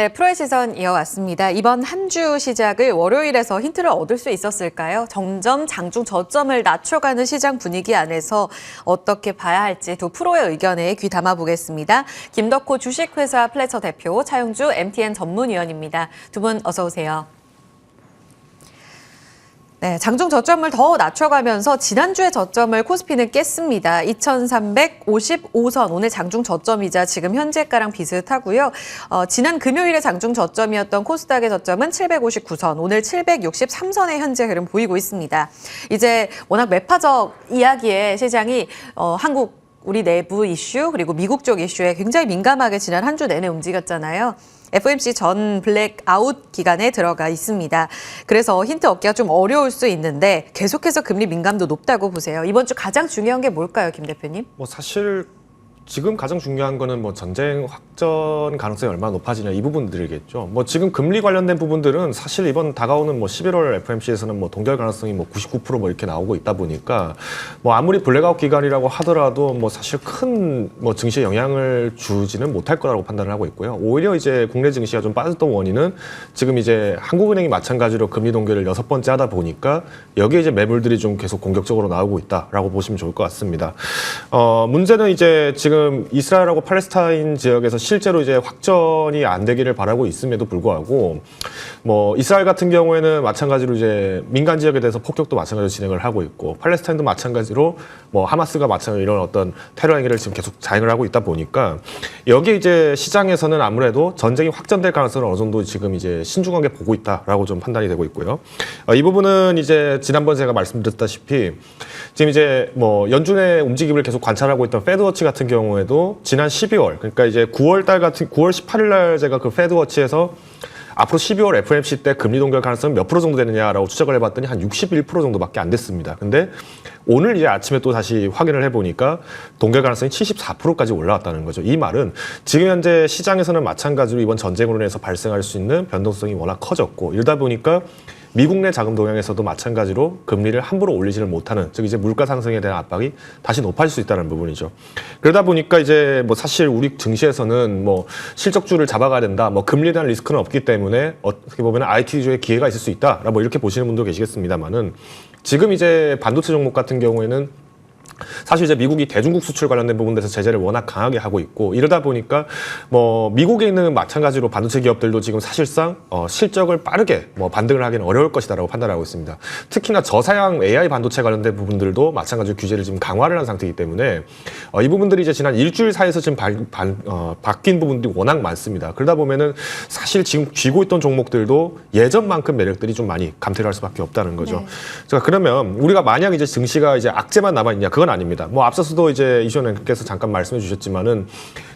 네, 프로의 시선 이어왔습니다. 이번 한 주 시작을 월요일에서 힌트를 얻을 수 있었을까요? 점점 장중 저점을 낮춰가는 시장 분위기 안에서 어떻게 봐야 할지 두 프로의 의견에 귀 담아보겠습니다. 김덕호 주식회사 플래처 대표, 차용주 MTN 전문위원입니다. 두 분 어서 오세요. 네, 장중 저점을 더 낮춰가면서 지난주의 저점을 코스피는 깼습니다. 2355선, 오늘 장중 저점이자 지금 현재가랑 비슷하고요. 지난 금요일에 장중 저점이었던 코스닥의 저점은 759선, 오늘 763선의 현재 흐름 보이고 있습니다. 이제 워낙 매파적 이야기에 시장이 우리 내부 이슈 그리고 미국 쪽 이슈에 굉장히 민감하게 지난 한 주 내내 움직였잖아요. FOMC 전 블랙아웃 기간에 들어가 있습니다. 그래서 힌트 얻기가 좀 어려울 수 있는데 계속해서 금리 민감도 높다고 보세요. 이번 주 가장 중요한 게 뭘까요, 김 대표님? 사실 지금 가장 중요한 거는 전쟁 확전 가능성이 얼마나 높아지냐 이 부분들이겠죠. 지금 금리 관련된 부분들은 사실 이번 다가오는 11월 FOMC에서는 동결 가능성이 99% 이렇게 나오고 있다 보니까 아무리 블랙아웃 기간이라고 하더라도 사실 큰 증시에 영향을 주지는 못할 거라고 판단을 하고 있고요. 오히려 이제 국내 증시가 좀 빠졌던 원인은 지금 이제 한국은행이 마찬가지로 금리 동결을 6번째 하다 보니까 여기에 이제 매물들이 좀 계속 공격적으로 나오고 있다라고 보시면 좋을 것 같습니다. 문제는 이제 지금 이스라엘하고 팔레스타인 지역에서 실제로 이제 확전이 안 되기를 바라고 있음에도 불구하고 이스라엘 같은 경우에는 마찬가지로 이제 민간 지역에 대해서 폭격도 마찬가지로 진행을 하고 있고 팔레스타인도 마찬가지로 하마스가 마찬가지로 이런 어떤 테러 행위를 지금 계속 자행을 하고 있다 보니까 여기 이제 시장에서는 아무래도 전쟁이 확전될 가능성을 어느 정도 지금 이제 신중하게 보고 있다라고 좀 판단이 되고 있고요. 이 부분은 이제 지난번 제가 말씀드렸다시피 지금 이제 연준의 움직임을 계속 관찰하고 있던 패드워치 같은 경우에도 지난 12월 그러니까 이제 9월 18일 날 제가 그 패드워치에서 앞으로 12월 FOMC 때 금리 동결 가능성이 몇 프로 정도 되느냐라고 추적을 해봤더니 한 61% 정도밖에 안 됐습니다. 근데 오늘 이제 아침에 또 다시 확인을 해보니까 동결 가능성이 74%까지 올라왔다는 거죠. 이 말은 지금 현재 시장에서는 마찬가지로 이번 전쟁으로 인해서 발생할 수 있는 변동성이 워낙 커졌고 이러다 보니까 미국 내 자금 동향에서도 마찬가지로 금리를 함부로 올리지를 못하는, 즉 이제 물가 상승에 대한 압박이 다시 높아질 수 있다는 부분이죠. 그러다 보니까 이제 사실 우리 증시에서는 실적주를 잡아가야 된다, 금리에 대한 리스크는 없기 때문에 어떻게 보면 IT주에 기회가 있을 수 있다, 이렇게 보시는 분도 계시겠습니다만은 지금 이제 반도체 종목 같은 경우에는 사실 이제 미국이 대중국 수출 관련된 부분에서 제재를 워낙 강하게 하고 있고 이러다 보니까 미국에 있는 마찬가지로 반도체 기업들도 지금 사실상 실적을 빠르게 반등을 하기는 어려울 것이다라고 판단하고 있습니다. 특히나 저사양 AI 반도체 관련된 부분들도 마찬가지로 규제를 지금 강화를 한 상태이기 때문에 이 부분들이 이제 지난 일주일 사이에서 지금 바뀐 부분들이 워낙 많습니다. 그러다 보면은 사실 지금 쥐고 있던 종목들도 예전만큼 매력들이 좀 많이 감퇴를 할 수밖에 없다는 거죠. 네. 자, 그러면 우리가 만약 이제 증시가 이제 악재만 남아 있냐? 그건 아닙니다. 앞서서도 이제 이시원 앵커께서 잠깐 말씀해 주셨지만은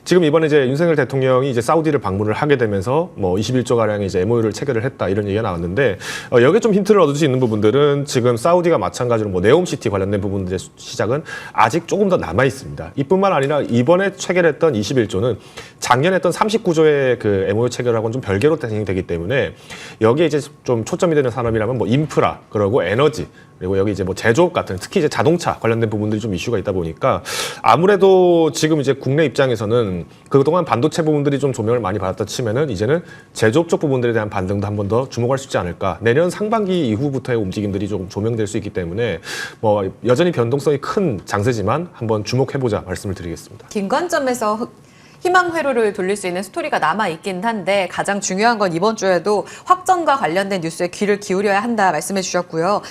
지금 이번에 이제 윤석열 대통령이 이제 사우디를 방문을 하게 되면서 21조 가량의 이제 MOU를 체결을 했다 이런 얘기가 나왔는데 여기에 좀 힌트를 얻을 수 있는 부분들은 지금 사우디가 마찬가지로 네옴시티 관련된 부분들의 시작은 아직 조금 더 남아 있습니다. 이뿐만 아니라 이번에 체결했던 21조는 작년에 했던 39조의 그 MOU 체결하고는 좀 별개로 진행이 되기 때문에 여기에 이제 좀 초점이 되는 산업이라면 인프라 그리고 에너지 그리고 여기 이제 제조업 같은 특히 이제 자동차 관련된 부분들이 좀 이슈가 있다 보니까 아무래도 지금 이제 국내 입장에서는 그동안 반도체 부분들이 좀 조명을 많이 받았다 치면은 이제는 제조업 쪽 부분들에 대한 반등도 한 번 더 주목할 수 있지 않을까. 내년 상반기 이후부터의 움직임들이 조금 조명될 수 있기 때문에 여전히 변동성이 큰 장세지만 한번 주목해보자 말씀을 드리겠습니다. 긴 관점에서 희망 회로를 돌릴 수 있는 스토리가 남아있긴 한데 가장 중요한 건 이번 주에도 확전과 관련된 뉴스에 귀를 기울여야 한다 말씀해 주셨고요.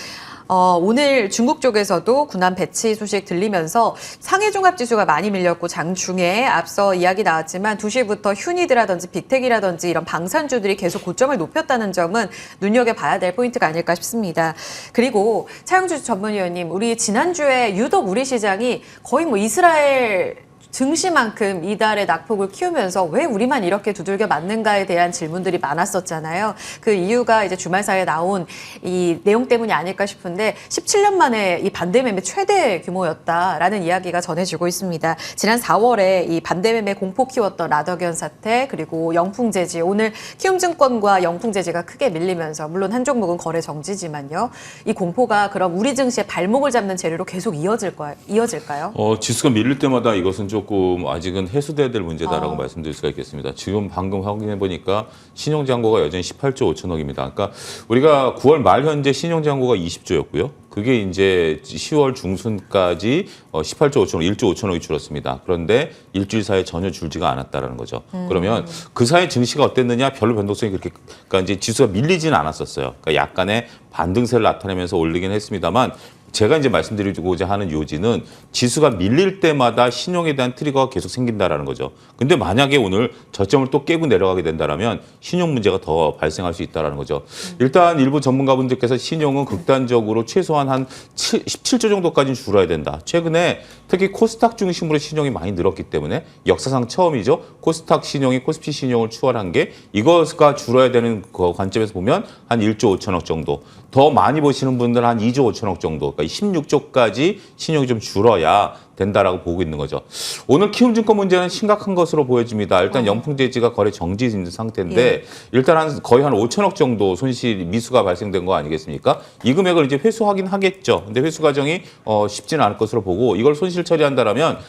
오늘 중국 쪽에서도 군함 배치 소식 들리면서 상해종합지수가 많이 밀렸고 장중에 앞서 이야기 나왔지만 2시부터 휴니드라든지 빅텍이라든지 이런 방산주들이 계속 고점을 높였다는 점은 눈여겨봐야 될 포인트가 아닐까 싶습니다. 그리고 차용주 전문위원님, 우리 지난주에 유독 우리 시장이 거의 이스라엘 증시만큼 이달의 낙폭을 키우면서 왜 우리만 이렇게 두들겨 맞는가에 대한 질문들이 많았었잖아요. 그 이유가 이제 주말 사이에 나온 이 내용 때문이 아닐까 싶은데 17년 만에 이 반대매매 최대 규모였다라는 이야기가 전해지고 있습니다. 지난 4월에 이 반대매매 공포 키웠던 라더견 사태 그리고 영풍재지, 오늘 키움증권과 영풍재지가 크게 밀리면서 물론 한 종목은 거래 정지지만요. 이 공포가 그럼 우리 증시의 발목을 잡는 재료로 계속 이어질까요? 지수가 밀릴 때마다 이것은 좀 조금 아직은 해소돼야 될 문제다라고 말씀드릴 수가 있겠습니다. 지금 방금 확인해 보니까 신용잔고가 여전히 18조 5천억입니다. 그러니까 우리가 9월 말 현재 신용잔고가 20조였고요. 그게 이제 10월 중순까지 18조 5천억, 1조 5천억이 줄었습니다. 그런데 일주일 사이에 전혀 줄지가 않았다라는 거죠. 그러면 그 사이 증시가 어땠느냐? 별로 변동성이 그렇게, 그러니까 이제 지수가 밀리지는 않았었어요. 그러니까 약간의 반등세를 나타내면서 올리긴 했습니다만 제가 이제 말씀드리고자 하는 요지는 지수가 밀릴 때마다 신용에 대한 트리거가 계속 생긴다라는 거죠. 근데 만약에 오늘 저점을 또 깨고 내려가게 된다라면 신용 문제가 더 발생할 수 있다라는 거죠. 일단 일부 전문가분들께서 신용은 극단적으로 최소한 한 17조 정도까지는 줄어야 된다. 최근에 특히 코스닥 중심으로 신용이 많이 늘었기 때문에 역사상 처음이죠. 코스닥 신용이 코스피 신용을 추월한 게 이거가 줄어야 되는 그 관점에서 보면 한 1조 5천억 정도. 더 많이 보시는 분들은 한 2조 5천억 정도. 그러니까 16조까지 신용이 좀 줄어야 된다라고 보고 있는 거죠. 오늘 키움증권 문제는 심각한 것으로 보여집니다. 일단 영풍대지가 거래 정지 있는 상태인데 일단 거의 한 5천억 정도 손실 미수가 발생된 거 아니겠습니까? 이 금액을 이제 회수하긴 하겠죠. 근데 회수 과정이 쉽지는 않을 것으로 보고 이걸 손실 처리한다라면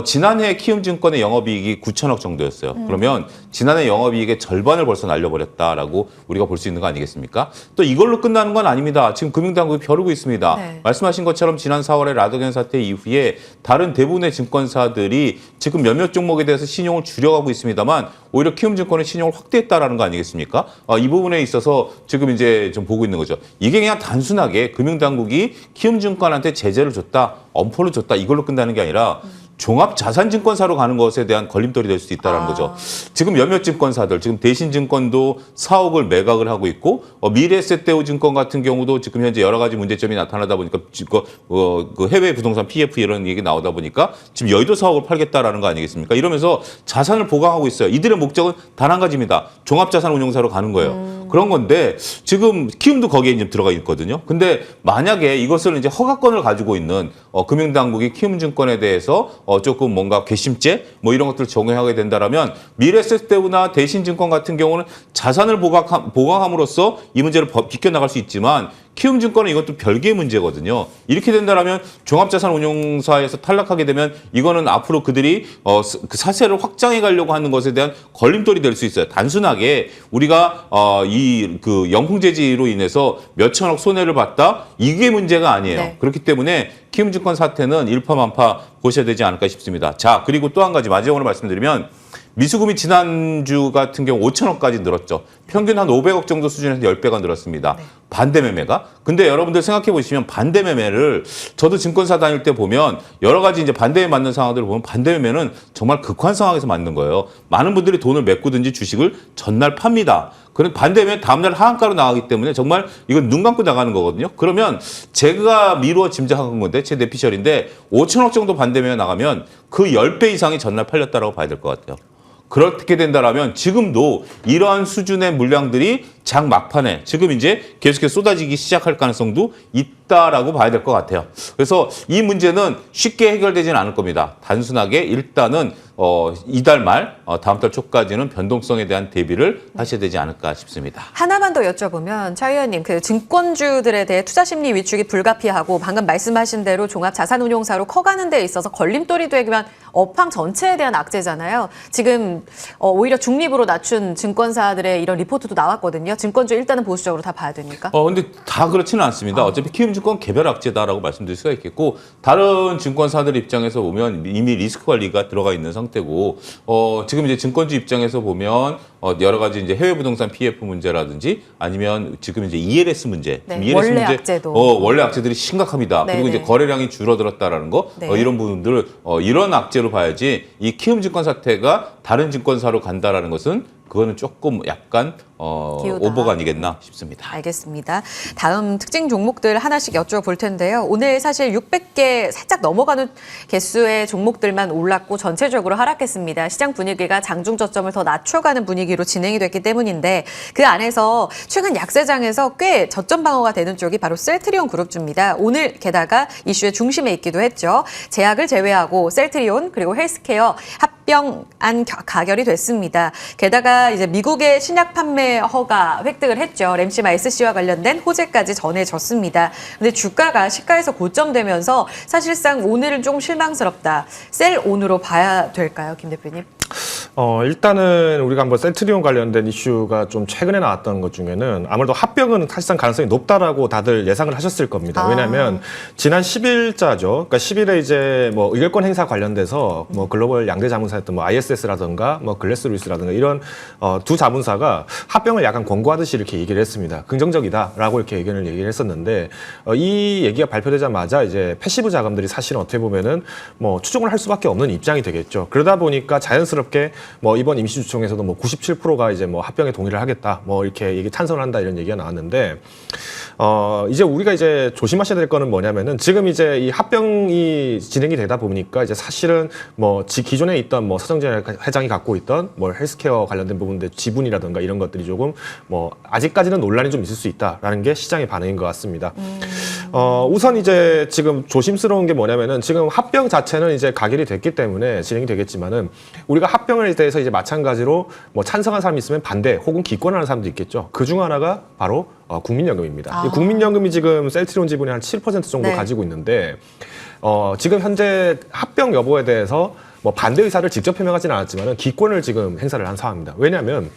지난해 키움증권의 영업이익이 9천억 정도였어요. 그러면 지난해 영업이익의 절반을 벌써 날려버렸다라고 우리가 볼 수 있는 거 아니겠습니까? 또 이걸로 끝나는 건 아닙니다. 지금 금융당국이 벼르고 있습니다. 네. 말씀하신 것처럼 지난 4월에 라더견 사태 이후에 다른 대부분의 증권사들이 지금 몇몇 종목에 대해서 신용을 줄여가고 있습니다만 오히려 키움증권은 신용을 확대했다라는 거 아니겠습니까? 이 부분에 있어서 지금 이제 좀 보고 있는 거죠. 이게 그냥 단순하게 금융당국이 키움증권한테 제재를 줬다, 엄포를 줬다 이걸로 끝나는 게 아니라 종합자산증권사로 가는 것에 대한 걸림돌이 될 수도 있다는 거죠. 지금 몇몇 증권사들, 지금 대신증권도 사옥을 매각을 하고 있고 미래에셋대우증권 같은 경우도 지금 현재 여러 가지 문제점이 나타나다 보니까 그 해외 부동산 PF 이런 얘기 나오다 보니까 지금 여의도 사옥을 팔겠다라는 거 아니겠습니까? 이러면서 자산을 보강하고 있어요. 이들의 목적은 단 한 가지입니다. 종합자산운용사로 가는 거예요. 그런 건데 지금 키움도 거기에 이제 들어가 있거든요. 근데 만약에 이것을 이제 허가권을 가지고 있는 금융당국이 키움증권에 대해서 조금 뭔가 괘씸죄 뭐 이런 것들을 적용하게 된다라면 미래에셋대우나 대신증권 같은 경우는 자산을 보강함으로써 이 문제를 비껴나갈 수 있지만 키움증권은 이것도 별개의 문제거든요. 이렇게 된다면 종합자산운용사에서 탈락하게 되면 이거는 앞으로 그들이 그 사세를 확장해 가려고 하는 것에 대한 걸림돌이 될 수 있어요. 단순하게 우리가 그 영풍재지로 인해서 몇천억 손해를 봤다 이게 문제가 아니에요. 네. 그렇기 때문에 키움증권 사태는 일파만파 보셔야 되지 않을까 싶습니다. 자, 그리고 또 한 가지 마지막으로 말씀드리면 미수금이 지난주 같은 경우 5천억까지 늘었죠. 평균 한 500억 정도 수준에서 10배가 늘었습니다. 네. 반대 매매가. 근데 여러분들 생각해 보시면 반대 매매를 저도 증권사 다닐 때 보면 여러 가지 이제 반대에 맞는 상황들을 보면 반대 매매는 정말 극한 상황에서 맞는 거예요. 많은 분들이 돈을 메꾸든지 주식을 전날 팝니다. 그런 반대 매매 다음날 하한가로 나가기 때문에 정말 이건 눈 감고 나가는 거거든요. 그러면 제가 미루어 짐작한 건데 제 내피셜인데 5천억 정도 반대 매매 나가면 그 10배 이상이 전날 팔렸다라고 봐야 될 것 같아요. 그렇게 된다라면 지금도 이러한 수준의 물량들이 장 막판에 지금 이제 계속해서 쏟아지기 시작할 가능성도 있다라고 봐야 될 것 같아요. 그래서 이 문제는 쉽게 해결되지는 않을 겁니다. 단순하게 일단은 이달 말, 다음 달 초까지는 변동성에 대한 대비를 하셔야 되지 않을까 싶습니다. 하나만 더 여쭤보면 차 의원님, 그 증권주들에 대해 투자 심리 위축이 불가피하고 방금 말씀하신 대로 종합자산운용사로 커가는 데 있어서 걸림돌이 되면 업황 전체에 대한 악재잖아요. 지금 오히려 중립으로 낮춘 증권사들의 이런 리포트도 나왔거든요. 증권주 일단은 보수적으로 다 봐야 됩니까? 근데 다 그렇지는 않습니다. 어차피 키움증권 개별 악재다라고 말씀드릴 수가 있겠고 다른 증권사들 입장에서 보면 이미 리스크 관리가 들어가 있는 상태고 지금 이제 증권주 입장에서 보면 여러 가지 이제 해외 부동산 PF 문제라든지 아니면 지금 이제 ELS 문제, 네, ELS 원래 문제, 악재도. 원래 악재들이 심각합니다. 네, 그리고 이제 네. 거래량이 줄어들었다라는 거 네. 이런 부분들을 이런 악재로 봐야지 이 키움증권 사태가 다른 증권사로 간다라는 것은 그거는 조금 약간 기우다. 오버가 아니겠나 싶습니다. 알겠습니다. 다음 특징 종목들 하나씩 여쭤볼 텐데요. 오늘 사실 600개 살짝 넘어가는 개수의 종목들만 올랐고 전체적으로 하락했습니다. 시장 분위기가 장중 저점을 더 낮춰가는 분위기로 진행이 됐기 때문인데 그 안에서 최근 약세장에서 꽤 저점 방어가 되는 쪽이 바로 셀트리온 그룹주입니다. 오늘 게다가 이슈의 중심에 있기도 했죠. 제약을 제외하고 셀트리온 그리고 헬스케어 합병안 가결이 됐습니다. 게다가 이제 미국의 신약 판매 허가 획득을 했죠. 램시마 SC와 관련된 호재까지 전해졌습니다. 근데 주가가 시가에서 고점되면서 사실상 오늘은 좀 실망스럽다. 셀온으로 봐야 될까요, 김 대표님? 일단은 우리가 한번 셀트리온 관련된 이슈가 좀 최근에 나왔던 것 중에는 아무래도 합병은 사실상 가능성이 높다라고 다들 예상을 하셨을 겁니다. 왜냐하면 지난 10일자죠. 그러니까 10일에 이제 뭐 의결권 행사 관련돼서 뭐 글로벌 양대 자문사였던 뭐 ISS라든가 뭐 글래스루이스라든가 이런 두 자문사가 합병을 약간 권고하듯이 이렇게 얘기를 했습니다. 긍정적이다라고 이렇게 의견을 얘기를 했었는데 이 얘기가 발표되자마자 이제 패시브 자금들이 사실은 어떻게 보면은 뭐 추종을 할 수밖에 없는 입장이 되겠죠. 그러다 보니까 자연스럽게 뭐 이번 임시주총에서도 뭐 97%가 이제 뭐 합병에 동의를 하겠다, 뭐 이렇게 얘기 찬성을 한다 이런 얘기가 나왔는데 이제 우리가 이제 조심하셔야 될 거는 뭐냐면은 지금 이제 이 합병이 진행이 되다 보니까 이제 사실은 뭐 기존에 있던 뭐 서정진 회장이 갖고 있던 뭐 헬스케어 관련된 부분들 지분이라든가 이런 것들이 조금 뭐 아직까지는 논란이 좀 있을 수 있다라는 게 시장의 반응인 것 같습니다. 우선 이제 지금 조심스러운 게 뭐냐면은 지금 합병 자체는 이제 가결이 됐기 때문에 진행이 되겠지만은 우리가 합병에 대해서 이제 마찬가지로 뭐 찬성한 사람이 있으면 반대 혹은 기권하는 사람도 있겠죠. 그 중 하나가 바로 국민연금입니다. 이 국민연금이 지금 셀트리온 지분의 한 7% 정도 네. 가지고 있는데 지금 현재 합병 여부에 대해서 뭐 반대 의사를 직접 표명하지는 않았지만 기권을 지금 행사를 한 상황입니다. 왜냐하면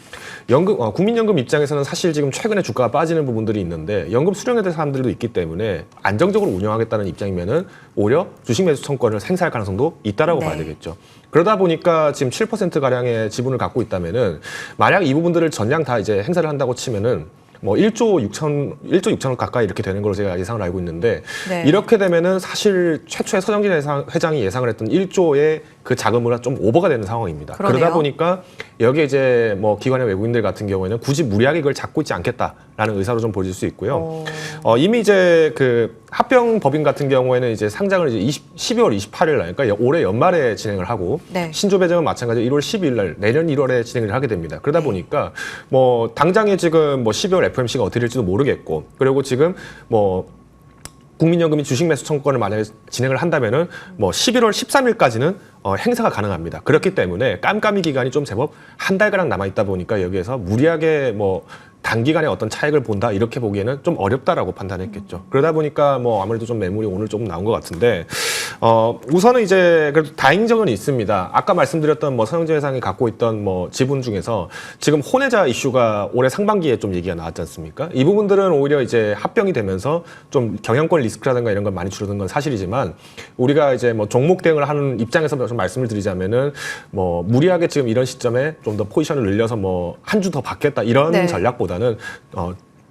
국민연금 입장에서는 사실 지금 최근에 주가가 빠지는 부분들이 있는데 연금 수령에 대한 사람들도 있기 때문에 안정적으로 운영하겠다는 입장이면은 오히려 주식 매수 청권을 행사할 가능성도 있다라고 봐야 되겠죠. 그러다 보니까 지금 7%가량의 지분을 갖고 있다면은 만약 이 부분들을 전량 다 이제 행사를 한다고 치면은 뭐 1조 6천억 가까이 이렇게 되는 걸로 제가 예상을 알고 있는데 네. 이렇게 되면은 사실 최초에 서정진 회장이 예상을 했던 1조의 그 자금으로 좀 오버가 되는 상황입니다. 그러네요. 그러다 보니까 여기에 이제 뭐 기관의 외국인들 같은 경우에는 굳이 무리하게 이걸 잡고 있지 않겠다라는 의사로 좀 보여질 수 있고요. 이미 이제 그 합병 법인 같은 경우에는 이제 상장을 이제 12월 28일 날, 그러니까 올해 연말에 진행을 하고 네. 신조 배정은 마찬가지로 1월 12일 날 내년 1월에 진행을 하게 됩니다. 그러다 보니까 뭐 당장에 지금 뭐 12월 FOMC가 어떻게 될지도 모르겠고 그리고 지금 뭐 국민연금이 주식 매수 청구권을 만약에 진행을 한다면은 뭐 11월 13일까지는 행사가 가능합니다. 그렇기 때문에 깜깜이 기간이 좀 제법 한 달가량 남아 있다 보니까 여기에서 무리하게 뭐 단기간에 어떤 차익을 본다 이렇게 보기에는 좀 어렵다라고 판단했겠죠. 그러다 보니까 뭐 아무래도 좀 매물이 오늘 조금 나온 것 같은데 우선은 이제 그래도 다행점은 있습니다. 아까 말씀드렸던 뭐 서정진 회장이 갖고 있던 뭐 지분 중에서 지금 혼외자 이슈가 올해 상반기에 좀 얘기가 나왔지 않습니까? 이 부분들은 오히려 이제 합병이 되면서 좀 경영권 리스크라든가 이런 건 많이 줄어든 건 사실이지만 우리가 이제 뭐 종목 대응을 하는 입장에서 좀 말씀을 드리자면은 뭐 무리하게 지금 이런 시점에 좀 더 포지션을 늘려서 뭐 한 주 더 받겠다 이런 네. 전략보다는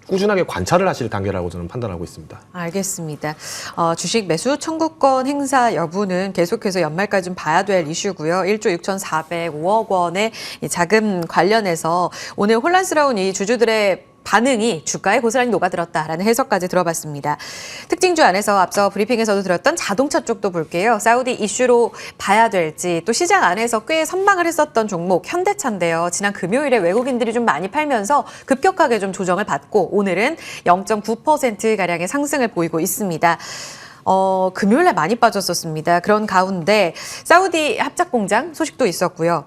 꾸준하게 관찰을 하실 단계라고 저는 판단하고 있습니다. 알겠습니다. 주식 매수 청구권 행사 여부는 계속해서 연말까지 좀 봐야 될 이슈고요. 1조 6,405억 원의 이 자금 관련해서 오늘 혼란스러운 이 주주들의 반응이 주가에 고스란히 녹아들었다라는 해석까지 들어봤습니다. 특징주 안에서 앞서 브리핑에서도 들었던 자동차 쪽도 볼게요. 사우디 이슈로 봐야 될지 또 시장 안에서 꽤 선방을 했었던 종목 현대차인데요. 지난 금요일에 외국인들이 좀 많이 팔면서 급격하게 좀 조정을 받고 오늘은 0.9%가량의 상승을 보이고 있습니다. 금요일에 많이 빠졌었습니다. 그런 가운데 사우디 합작 공장 소식도 있었고요.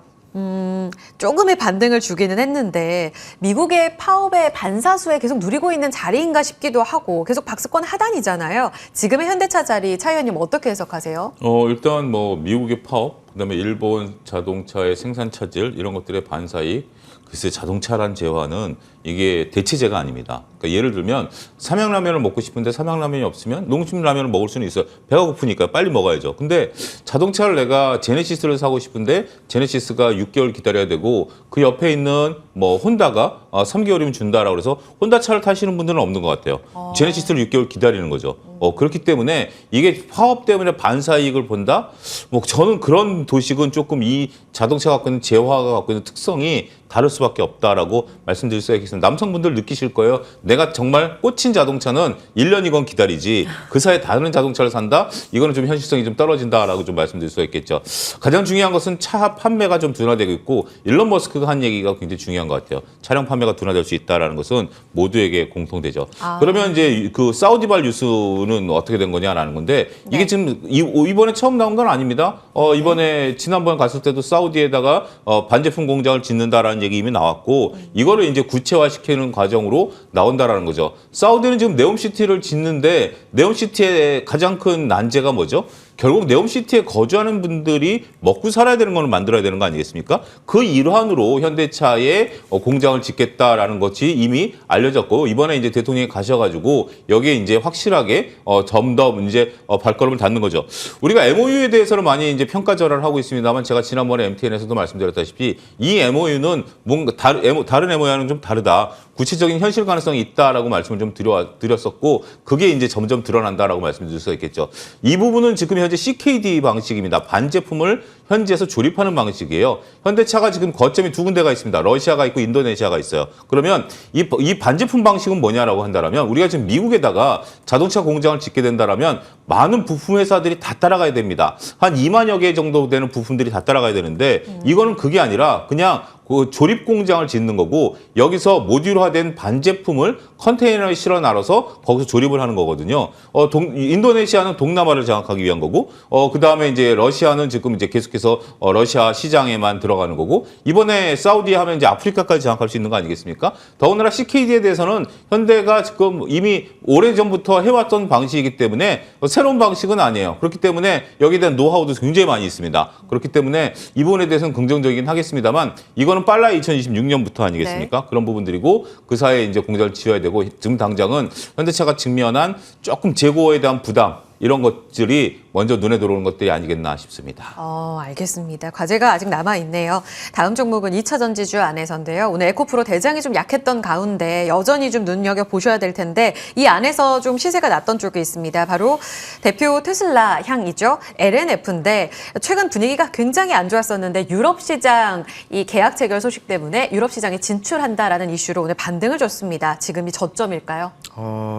조금의 반등을 주기는 했는데 미국의 파업의 반사수에 계속 누리고 있는 자리인가 싶기도 하고 계속 박스권 하단이잖아요. 지금의 현대차 자리 차 의원님 어떻게 해석하세요? 일단 뭐 미국의 파업, 그다음에 일본 자동차의 생산 차질 이런 것들의 반사이익, 글쎄 자동차란 재화는 이게 대체제가 아닙니다. 그러니까 예를 들면 삼양라면을 먹고 싶은데 삼양라면이 없으면 농심라면을 먹을 수는 있어요. 배가 고프니까 빨리 먹어야죠. 근데 자동차를 내가 제네시스를 사고 싶은데 제네시스가 6개월 기다려야 되고 그 옆에 있는 뭐 혼다가 3개월이면 준다라고 그래서 혼다 차를 타시는 분들은 없는 것 같아요. 제네시스를 6개월 기다리는 거죠. 그렇기 때문에 이게 파업 때문에 반사이익을 본다? 뭐 저는 그런 도식은 조금 이 자동차가 갖고 있는 재화가 갖고 있는 특성이 다를 수밖에 없다라고 말씀드릴 수가 있겠습니다. 남성분들 느끼실 거예요. 내가 정말 꽂힌 자동차는 1년이건 기다리지 그 사이에 다른 자동차를 산다? 이거는 좀 현실성이 좀 떨어진다라고 좀 말씀드릴 수가 있겠죠. 가장 중요한 것은 차 판매가 좀 둔화되고 있고 일론 머스크가 한 얘기가 굉장히 중요한 것 같아요. 차량 판매가 둔화될 수 있다라는 것은 모두에게 공통되죠. 그러면 이제 그 사우디발 뉴스는 어떻게 된 거냐라는 건데 이게 네. 지금 이번에 처음 나온 건 아닙니다. 이번에 지난번 갔을 때도 사우디에다가 반제품 공장을 짓는다라는 얘기 이미 나왔고 이거를 이제 구체화시키는 과정으로 나온다라는 거죠. 사우디는 지금 네옴시티를 짓는데 네옴시티의 가장 큰 난제가 뭐죠? 결국 네옴시티에 거주하는 분들이 먹고 살아야 되는 걸 만들어야 되는 거 아니겠습니까? 그 일환으로 현대차에 공장을 짓겠다라는 것이 이미 알려졌고 이번에 이제 대통령이 가셔가지고 여기에 이제 확실하게 좀 더 이제 발걸음을 닫는 거죠. 우리가 MOU에 대해서는 많이 이제 평가절하를 하고 있습니다만 제가 지난번에 MTN에서도 말씀드렸다시피 이 MOU는 뭔가 다른 MOU와는 좀 다르다. 구체적인 현실 가능성이 있다라고 말씀을 좀 드렸었고 그게 이제 점점 드러난다라고 말씀드릴 수가 있겠죠. 이 부분은 지금 현재 CKD 방식입니다. 반제품을 현지에서 조립하는 방식이에요. 현대차가 지금 거점이 두 군데가 있습니다. 러시아가 있고 인도네시아가 있어요. 그러면 이 반제품 방식은 뭐냐라고 한다면 우리가 지금 미국에다가 자동차 공장을 짓게 된다라면 많은 부품 회사들이 다 따라가야 됩니다. 한 2만여 개 정도 되는 부품들이 다 따라가야 되는데 이거는 그게 아니라 그냥 그 조립 공장을 짓는 거고 여기서 모듈화된 반제품을 컨테이너에 실어 나눠서 거기서 조립을 하는 거거든요. 인도네시아는 동남아를 장악하기 위한 거고, 그 다음에 이제 러시아는 지금 이제 계속해서 러시아 시장에만 들어가는 거고, 이번에 사우디 하면 이제 아프리카까지 장악할 수 있는 거 아니겠습니까? 더군다나 CKD에 대해서는 현대가 지금 이미 오래전부터 해왔던 방식이기 때문에 새로운 방식은 아니에요. 그렇기 때문에 여기에 대한 노하우도 굉장히 많이 있습니다. 그렇기 때문에 이 부분에 대해서는 긍정적이긴 하겠습니다만 이거는 빨라야 2026년부터 아니겠습니까? 네. 그런 부분들이고 그 사이에 이제 공장을 지어야 되고 지금 당장은 현대차가 직면한 조금 재고에 대한 부담 이런 것들이 먼저 눈에 들어오는 것들이 아니겠나 싶습니다. 알겠습니다. 과제가 아직 남아있네요. 다음 종목은 2차 전지주 안에서인데요. 오늘 에코프로 대장이 좀 약했던 가운데 여전히 좀 눈여겨보셔야 될 텐데 이 안에서 좀 시세가 났던 쪽이 있습니다. 바로 대표 테슬라 향이죠. LNF인데 최근 분위기가 굉장히 안 좋았었는데 유럽 시장 이 계약 체결 소식 때문에 유럽 시장에 진출한다라는 이슈로 오늘 반등을 줬습니다. 지금이 저점일까요?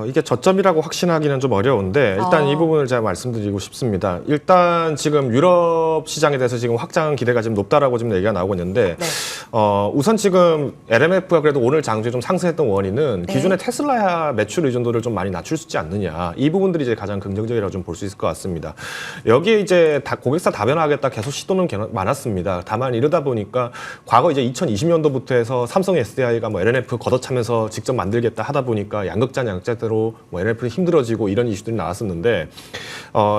이게 저점이라고 확신하기는 좀 어려운데 일단 이 부분을 제가 말씀드리고 싶습니다. 일단 지금 유럽 시장에 대해서 지금 확장 기대가 지금 높다라고 지금 얘기가 나오고 있는데 네. 우선 지금 LMF가 그래도 오늘 장중에 좀 상승했던 원인은 네. 기존의 테슬라 매출 의존도를 좀 많이 낮출 수 있지 않느냐 이 부분들이 이제 가장 긍정적이라고 좀 볼 수 있을 것 같습니다. 여기에 이제 고객사 다변화하겠다 계속 시도는 많았습니다. 다만 이러다 보니까 과거 이제 2020년도부터 해서 삼성 SDI가 뭐 LNF 걷어차면서 직접 만들겠다 하다 보니까 양극재대로 뭐 LNF는 힘들어지고 이런 이슈들이 나왔었는데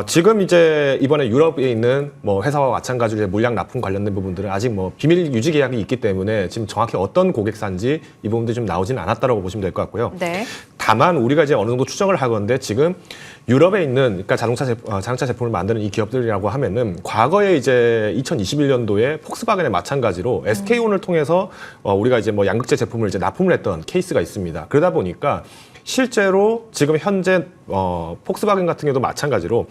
지금 이제 이번에 유럽에 있는 뭐 회사와 마찬가지로 물량 납품 관련된 부분들은 아직 뭐 비밀 유지 계약이 있기 때문에 지금 정확히 어떤 고객사인지 이 부분들이 좀 나오지는 않았다라고 보시면 될 것 같고요. 네. 다만 우리가 이제 어느 정도 추정을 하건데 지금 유럽에 있는 그러니까 자동차 제품을 만드는 이 기업들이라고 하면은 과거에 이제 2021년도에 폭스바겐에 마찬가지로 SK온을 통해서 우리가 이제 뭐 양극재 제품을 이제 납품을 했던 케이스가 있습니다. 그러다 보니까 실제로 지금 현재 폭스바겐 같은 경우도 마찬가지로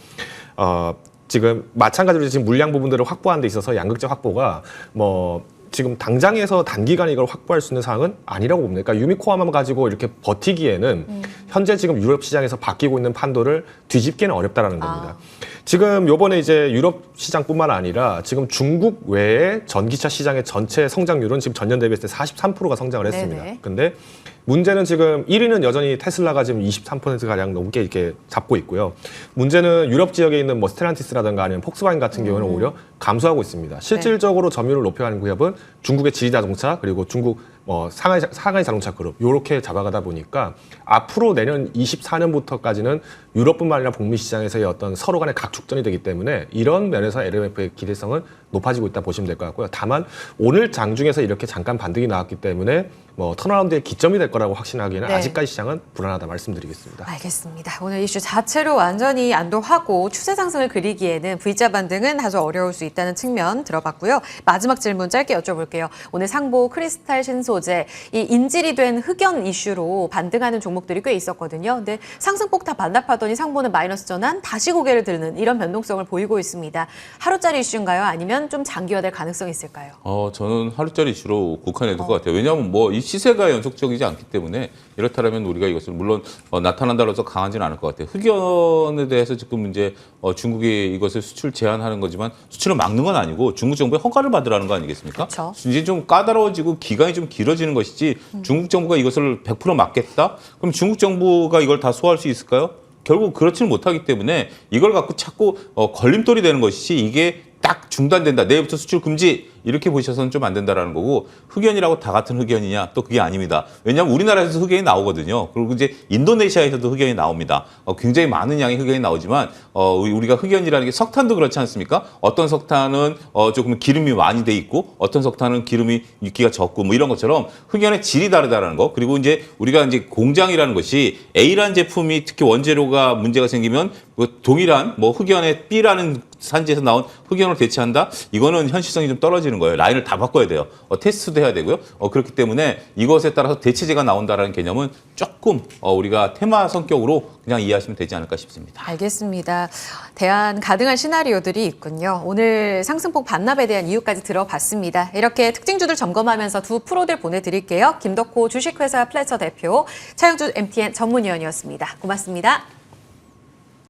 지금 물량 부분들을 확보하는 데 있어서 양극재 확보가 뭐 지금 당장에서 단기간에 이걸 확보할 수 있는 상황은 아니라고 봅니다. 그러니까 유미코어만 가지고 이렇게 버티기에는 현재 지금 유럽 시장에서 바뀌고 있는 판도를 뒤집기는 어렵다라는 겁니다. 지금 요번에 이제 유럽 시장뿐만 아니라 지금 중국 외에 전기차 시장의 전체 성장률은 지금 전년 대비했을 때 43%가 성장을 했습니다. 네네. 근데 문제는 지금 1위는 여전히 테슬라가 지금 23%가량 넘게 이렇게 잡고 있고요. 문제는 유럽 지역에 있는 뭐 스텔란티스라든가 아니면 폭스바겐 같은 경우는 오히려 감소하고 있습니다. 실질적으로 점유율을 높여가는 기업은 중국의 지리자동차 그리고 중국 상하이 자동차 그룹 이렇게 잡아가다 보니까 앞으로 내년 24년부터까지는 유럽뿐만 아니라 북미 시장에서의 어떤 서로 간의 각축전이 되기 때문에 이런 면에서 LMF의 기대성은 높아지고 있다 보시면 될 것 같고요. 다만 오늘 장중에서 이렇게 잠깐 반등이 나왔기 때문에 뭐 턴어라운드의 기점이 될 거라고 확신하기에는 네. 아직까지 시장은 불안하다 말씀드리겠습니다. 알겠습니다. 오늘 이슈 자체로 완전히 안도하고 추세 상승을 그리기에는 V자 반등은 아주 어려울 수 있다는 측면 들어봤고요. 마지막 질문 짧게 여쭤볼게요. 오늘 상보 크리스탈 신소 소재, 이 인질이 된 흑연 이슈로 반등하는 종목들이 꽤 있었거든요. 근데 상승폭 다 반납하더니 상보는 마이너스 전환, 다시 고개를 드는 이런 변동성을 보이고 있습니다. 하루짜리 이슈인가요? 아니면 좀 장기화될 가능성이 있을까요? 저는 하루짜리 이슈로 국한해둘 것 같아요. 왜냐하면 뭐 이 시세가 연속적이지 않기 때문에 이렇다면 우리가 이것을 물론 나타난다고 해서 강하지는 않을 것 같아요. 흑연에 대해서 지금 이제 중국이 이것을 수출 제한하는 거지만 수출을 막는 건 아니고 중국 정부의 허가를 받으라는 거 아니겠습니까? 그쵸. 이제 좀 까다로워지고 기간이 좀 길어지는 것이지 중국 정부가 이것을 100% 막겠다? 그럼 중국 정부가 이걸 다 소화할 수 있을까요? 결국 그렇지는 못하기 때문에 이걸 갖고 자꾸 걸림돌이 되는 것이지 이게 딱 중단된다. 내일부터 수출 금지. 이렇게 보셔서는 좀 안 된다라는 거고 흑연이라고 다 같은 흑연이냐? 또 그게 아닙니다. 왜냐하면 우리나라에서 흑연이 나오거든요. 그리고 이제 인도네시아에서도 흑연이 나옵니다. 굉장히 많은 양의 흑연이 나오지만 우리가 흑연이라는 게 석탄도 그렇지 않습니까? 어떤 석탄은 조금 기름이 많이 돼 있고 어떤 석탄은 기름이 유기가 적고 뭐 이런 것처럼 흑연의 질이 다르다라는 거. 그리고 이제 우리가 이제 공장이라는 것이 A라는 제품이 특히 원재료가 문제가 생기면 동일한 뭐 흑연의 B라는 산지에서 나온 흑연을 대체한다? 이거는 현실성이 좀 떨어지는 거예요. 라인을 다 바꿔야 돼요. 테스트도 해야 되고요. 그렇기 때문에 이것에 따라서 대체제가 나온다라는 개념은 조금 우리가 테마 성격으로 그냥 이해하시면 되지 않을까 싶습니다. 알겠습니다. 대안 가능한 시나리오들이 있군요. 오늘 상승폭 반납에 대한 이유까지 들어봤습니다. 이렇게 특징주들 점검하면서 두 프로들 보내드릴게요. 김덕호 주식회사 플래처 대표, 차영주 MTN 전문위원이었습니다. 고맙습니다.